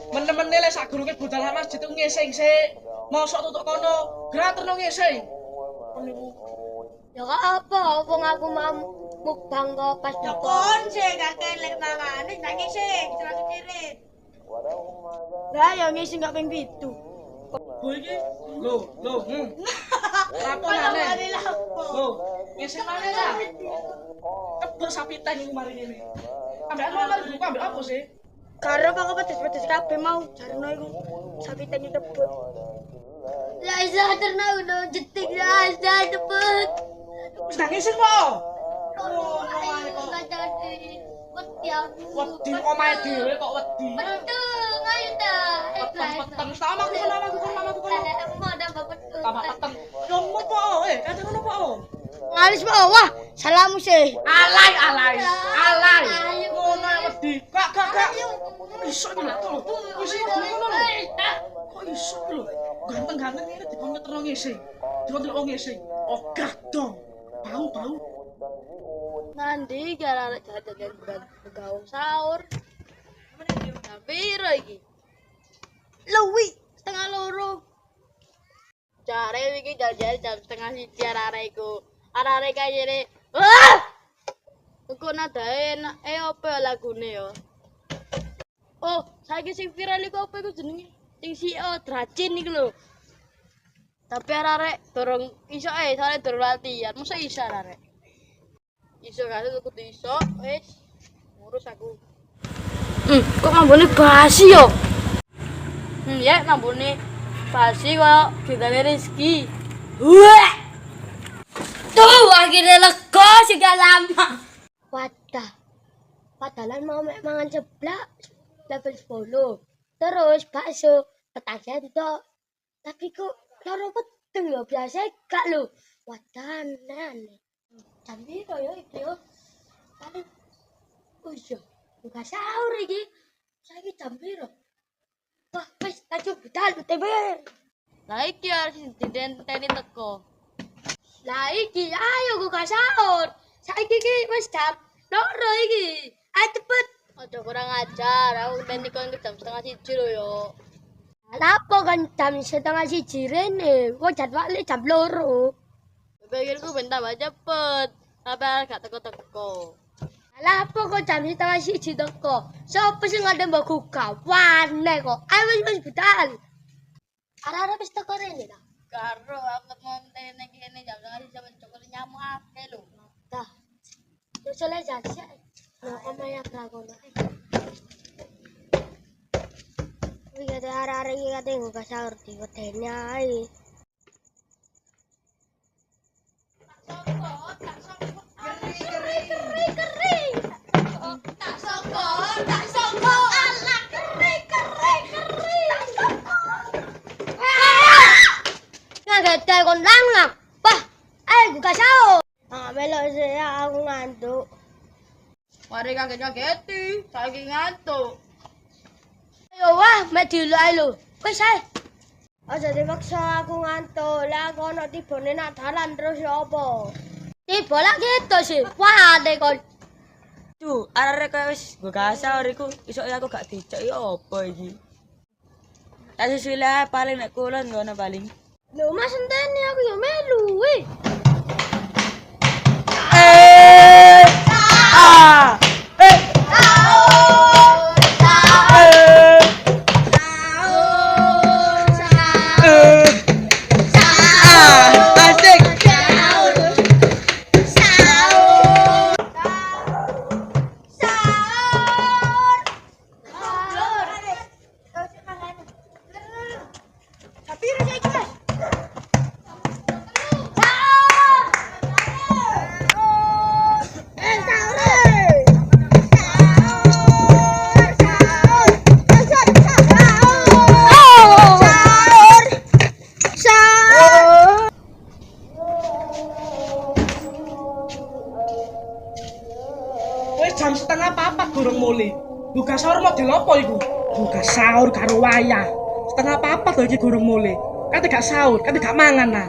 Men-men lek sak gurunge budal masjid ku ngising sik. Mosok tutuk kono, graterno ngising. Ya apa wong aku mau mukbang kok pas kon sing gak kelek mangane tak ngising terus cirit. Lah ya ngising gak ping 7. Bu iki lho. Lapor maneh. Lho, ngising maneh lah. Kebel sapitan iku mari ngene. Ambek nomor buku ambek apa sih? Karo kok pedes-pedes kabeh mau jarno iku sapitan iki kebut. Lah isa terno uno jetik lah isa cepet. Wis nang ngising kok. Wedi omahe dhewe kok wedi. Betul, ayo ta. Peteng sama aku kon. Tambah peteng. Yomo po, kate ngono po. Ngalis po, wah, salamu sih. Alay. Ngono wedi. Kak. Iso iki lho. Wis ngono lho. Kok iso lho. Ganteng-ganteng ngene dikometerno ngising. Dikometerno ngising. Ogah dong. Bau. Nanti gara jajan begawe sahur. Piro iki? Luwi setengah loro. Jare iki jajan jam setengah 1 arek iku. Arek kayene. Wah! Kok nadae apa lagune yo? Oh, saiki sing viral iku apa iku jenenge? Sing CEO Dracin iku lho. Tapi arek dorong iso soalnya dorong latihan. Mosok iso arek. Iso kasih kudu iso, wis ngurus aku. Kok mambune basi yo? Ya mambune basi kok ditane rezeki. Wah! Tuh akhirnya lega sih gak lama. Wadah. Padahal mau mangan ceblak level 10. Terus bakso petasan itu. Tapi kok loro peteng yo biasa gak lho. Wadah aneh. Jam piro yo iki yo? Paling iya, buka sahur iki. Saiki jam piro? Wah, wis aja budal UTB. Lah iki harus didenteni teko. Lah iki ayo buka sahur. Saiki iki wis jam 2 iki. Ayo cepet. Aja kurang ajar, aku teni kon jam setengah 1 lho yo. Lapo kan jam setengah 1 rene? Kok jadwalnya jam 2. Pikirku bentar aja cepet, tapi gak teko-teko. Alah apa kok jam setengah 1 teko? Sopo sing ngade mbok gawane kok? Ayo wis budal. Arek-arek wis teko rene ta? Karo aku ngontene kene jam setengah 1 sampe cokol nyamuk akeh lho. Dah. Wis oleh jajak. Nah, omahe kono. Wih, ada arek-arek iki kate nggo sahur di wedene ae. Ngagete kon lang. Wah, buka sahur. Melok sih aku ngantuk. Mari kaget-kageti, saiki ngantuk. Ayo wah, mek dulu ae lho. Wis ae. Aja dipaksa aku ngantuk. Lah aku ono tibone nak dalan terus ya apa? Tiba lah gitu sih. Wah, ade kon. Duh, arek kaya wis buka sahur iku, isuk aku gak dicek ya apa iki. Tak sesuai lah paling nek kulon ngono paling. Lho Mas enteni aku ya melu weh. Jam setengah 4 durung mulai. Buka sahur model apa iku? Buka sahur karo wayah. setengah papat lho iki gurung mulai. Kate gak sahur, kate gak mangan nah.